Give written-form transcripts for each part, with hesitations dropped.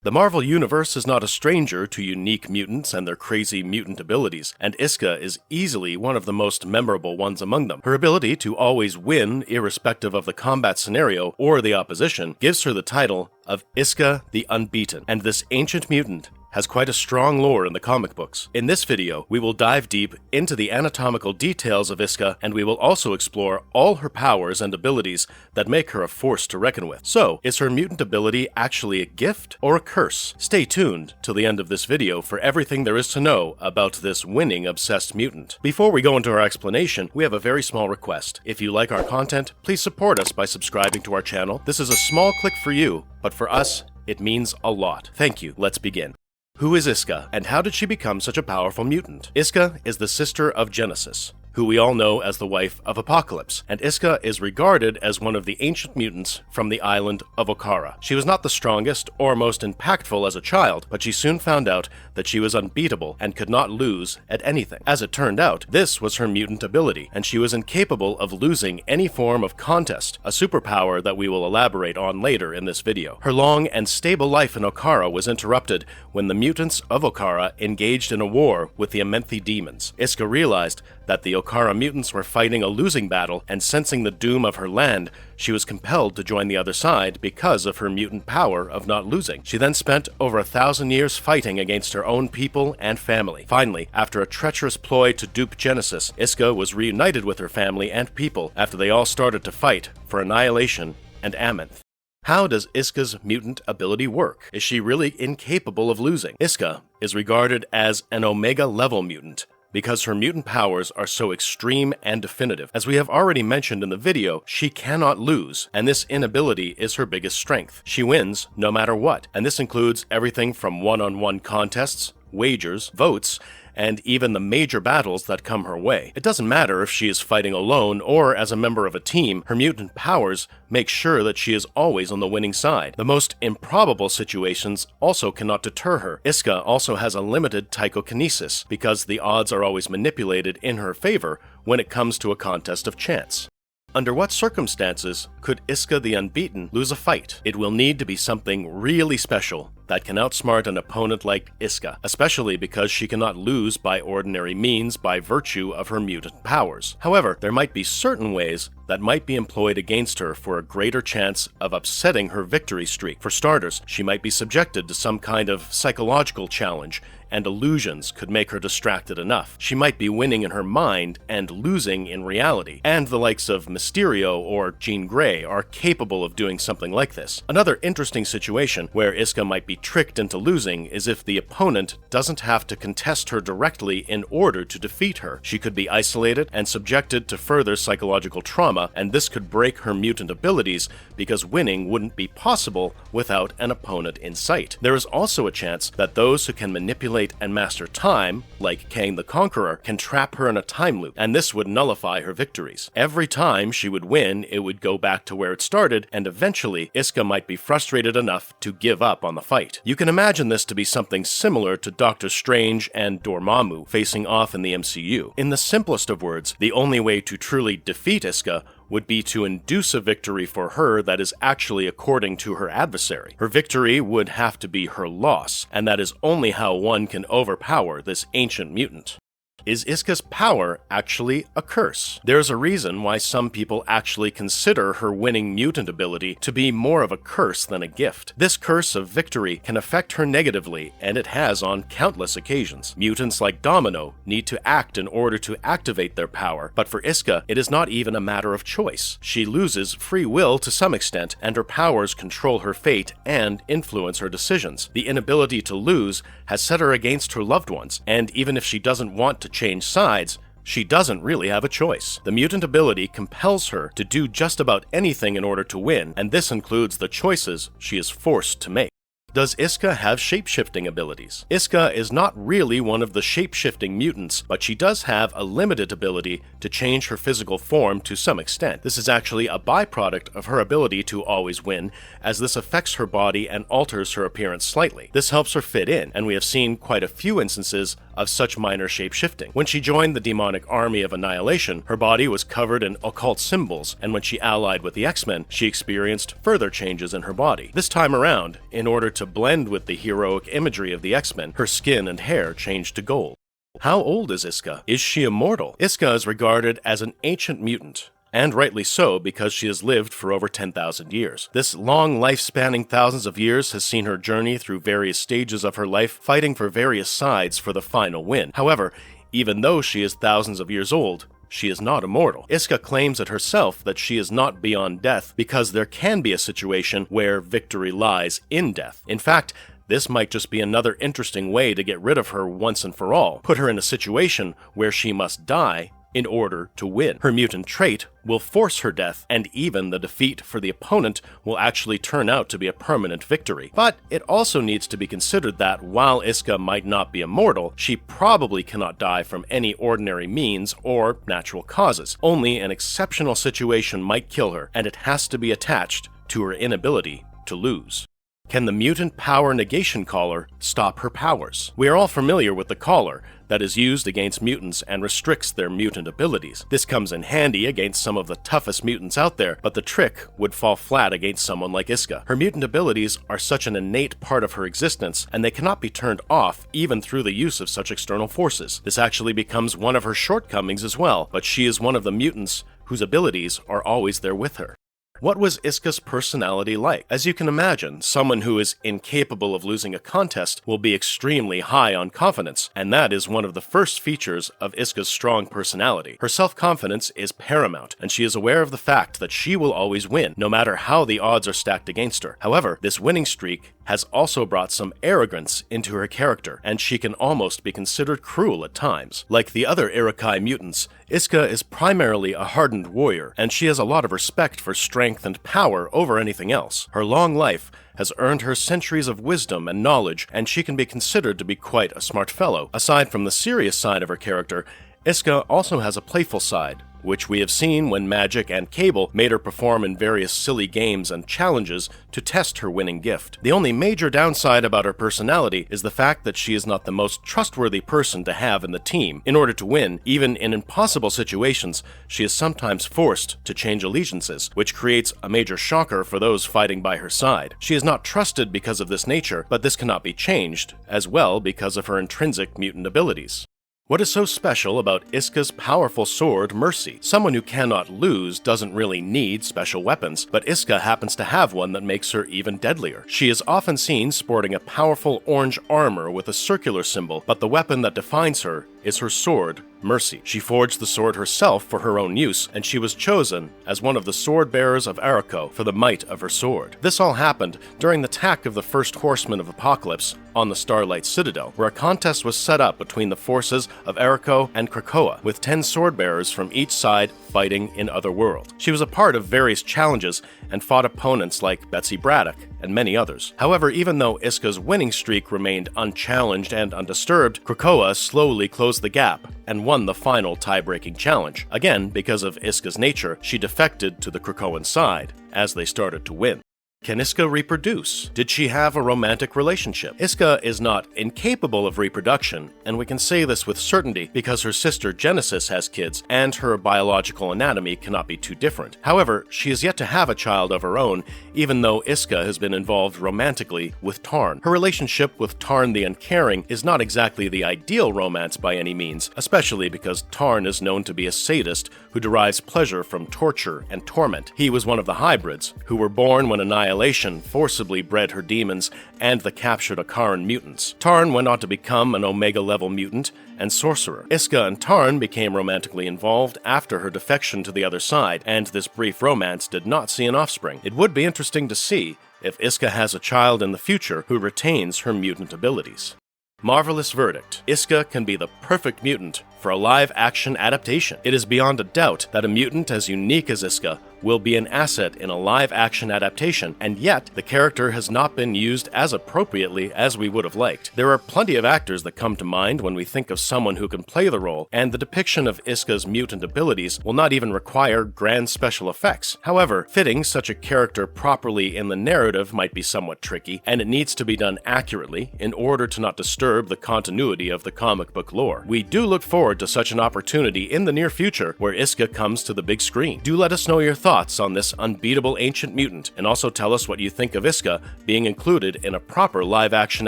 The Marvel Universe is not a stranger to unique mutants and their crazy mutant abilities, and Isca is easily one of the most memorable ones among them. Her ability to always win, irrespective of the combat scenario or the opposition, gives her the title of Isca the Unbeaten, and this ancient mutant has quite a strong lore in the comic books. In this video, we will dive deep into the anatomical details of Isca, and we will also explore all her powers and abilities that make her a force to reckon with. So, is her mutant ability actually a gift or a curse? Stay tuned till the end of this video for everything there is to know about this winning-obsessed mutant. Before we go into our explanation, we have a very small request. If you like our content, please support us by subscribing to our channel. This is a small click for you, but for us, it means a lot. Thank you. Let's begin. Who is Isca, and how did she become such a powerful mutant? Isca is the sister of Genesis, who we all know as the wife of Apocalypse, and Isca is regarded as one of the ancient mutants from the island of Okara. She was not the strongest or most impactful as a child, but she soon found out that she was unbeatable and could not lose at anything. As it turned out, this was her mutant ability, and she was incapable of losing any form of contest, a superpower that we will elaborate on later in this video. Her long and stable life in Okara was interrupted when the mutants of Okara engaged in a war with the Amenthi demons. Isca realized that the Okara mutants were fighting a losing battle, and sensing the doom of her land, she was compelled to join the other side because of her mutant power of not losing. She then spent over 1,000 years fighting against her own people and family. Finally, after a treacherous ploy to dupe Genesis, Isca was reunited with her family and people after they all started to fight for Annihilation and Amenth. How does Isca's mutant ability work? Is she really incapable of losing? Isca is regarded as an Omega-level mutant, because her mutant powers are so extreme and definitive. As we have already mentioned in the video, she cannot lose, and this inability is her biggest strength. She wins no matter what, and this includes everything from one-on-one contests, wagers, votes, and even the major battles that come her way. It doesn't matter if she is fighting alone or as a member of a team, her mutant powers make sure that she is always on the winning side. The most improbable situations also cannot deter her. Isca also has a limited psychokinesis, because the odds are always manipulated in her favor when it comes to a contest of chance. Under what circumstances could Isca the Unbeaten lose a fight? It will need to be something really special that can outsmart an opponent like Isca, especially because she cannot lose by ordinary means by virtue of her mutant powers. However, there might be certain ways that might be employed against her for a greater chance of upsetting her victory streak. For starters, she might be subjected to some kind of psychological challenge, and illusions could make her distracted enough. She might be winning in her mind and losing in reality, and the likes of Mysterio or Jean Grey are capable of doing something like this. Another interesting situation where Isca might be tricked into losing is if the opponent doesn't have to contest her directly in order to defeat her. She could be isolated and subjected to further psychological trauma, and this could break her mutant abilities because winning wouldn't be possible without an opponent in sight. There is also a chance that those who can manipulate and master time, like Kang the Conqueror, can trap her in a time loop, and this would nullify her victories. Every time she would win, it would go back to where it started, and eventually Isca might be frustrated enough to give up on the fight. You can imagine this to be something similar to Doctor Strange and Dormammu facing off in the MCU. In the simplest of words, the only way to truly defeat Isca would be to induce a victory for her that is actually according to her adversary. Her victory would have to be her loss, and that is only how one can overpower this ancient mutant. Is Isca's power actually a curse? There's a reason why some people actually consider her winning mutant ability to be more of a curse than a gift. This curse of victory can affect her negatively, and it has on countless occasions. Mutants like Domino need to act in order to activate their power, but for Isca, it is not even a matter of choice. She loses free will to some extent, and her powers control her fate and influence her decisions. The inability to lose has set her against her loved ones, and even if she doesn't want to change sides, she doesn't really have a choice. The mutant ability compels her to do just about anything in order to win, and this includes the choices she is forced to make. Does Isca have shape-shifting abilities? Isca is not really one of the shape-shifting mutants, but she does have a limited ability to change her physical form to some extent. This is actually a byproduct of her ability to always win, as this affects her body and alters her appearance slightly. This helps her fit in, and we have seen quite a few instances of such minor shape-shifting. When she joined the demonic army of Annihilation, her body was covered in occult symbols, and when she allied with the X-Men, she experienced further changes in her body. This time around, in order to to blend with the heroic imagery of the X-Men, her skin and hair changed to gold. How old is Isca? Is she immortal? Isca is regarded as an ancient mutant, and rightly so because she has lived for over 10,000 years. This long life spanning thousands of years has seen her journey through various stages of her life, fighting for various sides for the final win. However, even though she is thousands of years old, she is not immortal. Isca claims it herself that she is not beyond death because there can be a situation where victory lies in death. In fact, this might just be another interesting way to get rid of her once and for all, put her in a situation where she must die in order to win. Her mutant trait will force her death, and even the defeat for the opponent will actually turn out to be a permanent victory. But it also needs to be considered that while Isca might not be immortal, she probably cannot die from any ordinary means or natural causes. Only an exceptional situation might kill her, and it has to be attached to her inability to lose. Can the mutant power negation collar stop her powers? We are all familiar with the collar that is used against mutants and restricts their mutant abilities. This comes in handy against some of the toughest mutants out there, but the trick would fall flat against someone like Isca. Her mutant abilities are such an innate part of her existence, and they cannot be turned off even through the use of such external forces. This actually becomes one of her shortcomings as well, but she is one of the mutants whose abilities are always there with her. What was Isca's personality like? As you can imagine, someone who is incapable of losing a contest will be extremely high on confidence, and that is one of the first features of Isca's strong personality. Her self-confidence is paramount, and she is aware of the fact that she will always win, no matter how the odds are stacked against her. However, this winning streak has also brought some arrogance into her character, and she can almost be considered cruel at times. Like the other Iroquois mutants, Isca is primarily a hardened warrior, and she has a lot of respect for strength and power over anything else. Her long life has earned her centuries of wisdom and knowledge, and she can be considered to be quite a smart fellow. Aside from the serious side of her character, Isca also has a playful side, which we have seen when Magic and Cable made her perform in various silly games and challenges to test her winning gift. The only major downside about her personality is the fact that she is not the most trustworthy person to have in the team. In order to win, even in impossible situations, she is sometimes forced to change allegiances, which creates a major shocker for those fighting by her side. She is not trusted because of this nature, but this cannot be changed, as well because of her intrinsic mutant abilities. What is so special about Isca's powerful sword, Mercy? Someone who cannot lose doesn't really need special weapons, but Isca happens to have one that makes her even deadlier. She is often seen sporting a powerful orange armor with a circular symbol, but the weapon that defines her is her sword, Mercy. She forged the sword herself for her own use, and she was chosen as one of the sword bearers of Arakko for the might of her sword. This all happened during the attack of the first horsemen of Apocalypse on the Starlight Citadel, where a contest was set up between the forces of Arakko and Krakoa, with 10 sword bearers from each side fighting in Otherworld. She was a part of various challenges and fought opponents like Betsy Braddock and many others. However, even though Isca's winning streak remained unchallenged and undisturbed, Krakoa slowly closed the gap and won the final tie-breaking challenge. Again, because of Isca's nature, she defected to the Krakoan side as they started to win. Can Isca reproduce? Did she have a romantic relationship? Isca is not incapable of reproduction, and we can say this with certainty because her sister Genesis has kids, and her biological anatomy cannot be too different. However, she is yet to have a child of her own, even though Isca has been involved romantically with Tarn. Her relationship with Tarn the Uncaring is not exactly the ideal romance by any means, especially because Tarn is known to be a sadist who derives pleasure from torture and torment. He was one of the hybrids, who were born when Annihilation forcibly bred her demons and the captured Akaran mutants. Tarn went on to become an Omega-level mutant and sorcerer. Isca and Tarn became romantically involved after her defection to the other side, and this brief romance did not see an offspring. It would be interesting to see if Isca has a child in the future who retains her mutant abilities. Marvelous verdict. Isca can be the perfect mutant for a live-action adaptation. It is beyond a doubt that a mutant as unique as Isca will be an asset in a live-action adaptation, and yet the character has not been used as appropriately as we would have liked. There are plenty of actors that come to mind when we think of someone who can play the role, and the depiction of Isca's mutant abilities will not even require grand special effects. However, fitting such a character properly in the narrative might be somewhat tricky, and it needs to be done accurately in order to not disturb the continuity of the comic book lore. We do look forward forward to such an opportunity in the near future where Isca comes to the big screen. Do let us know your thoughts on this unbeatable ancient mutant, and also tell us what you think of Isca being included in a proper live-action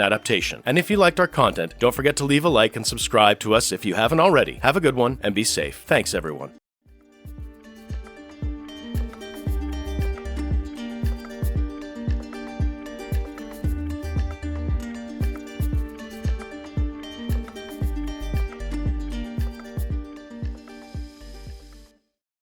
adaptation. And if you liked our content, don't forget to leave a like and subscribe to us if you haven't already. Have a good one, and be safe. Thanks, everyone.